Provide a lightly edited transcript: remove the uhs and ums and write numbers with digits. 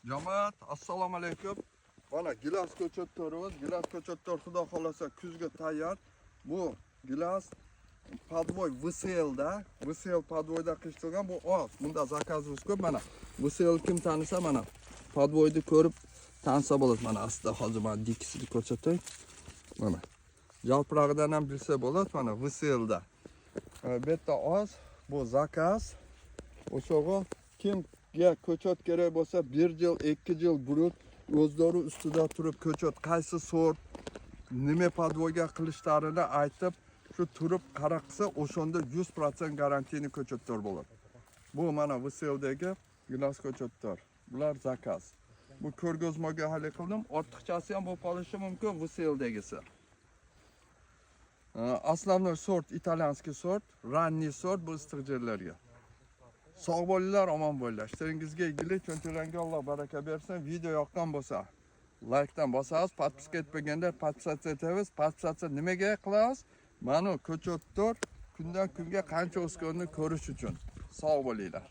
Jamoat, assalomu alaykum. Mana gilos ko'chatlarimiz, gilos ko'chatlar xudo xolasa kuzga tayyor. Bu gilos podvoy VSLda, VSL podvoyda qilishtirgan bu oz. Bunda zakazimiz ko'p mana. VSL kim tanisa mana podvoyni ko'rib tanisa bo'ladi. Mana aslida hozir men dikisini ko'rsatay. Mana. Jalprog'idan ham bilsa bo'ladi mana VSLda. Bu yerda oz, bu zakaz. O'shog'i kimga ko'chat kerak bo'lsa 1 yil, 2 yil burib o'zlari ustida turib ko'chat qaysi sort, nima podvoyga qilishlarini aytib, shu turib qaraqsa o'shanda 100% garantiyali ko'chatlar bo'ladi. Bu mana VSLdagi gilos ko'chatlar. Bular zakaz. Bu ko'rgazmaga hali qildim. Ortiqchasi ham bo'lib qolishi mumkin VSLdagisi. Aslovnoy sort italyanskiy sort, ranniy sort bu istiqjerlarga. Sog' bo'linglar, omon bo'linglar. Ishlaringizga egillik, cho'ntaklariga Alloh baraka bersin. Video yoqqan bo'lsa, likedan bosasiz, podpiska etmaganlar podpisatsiya etamiz. Podpisatsiya nimaga qilamiz? Mana ko'chatlar kundan kunga qancha o'sganini ko'rish uchun. Sog' bo'linglar.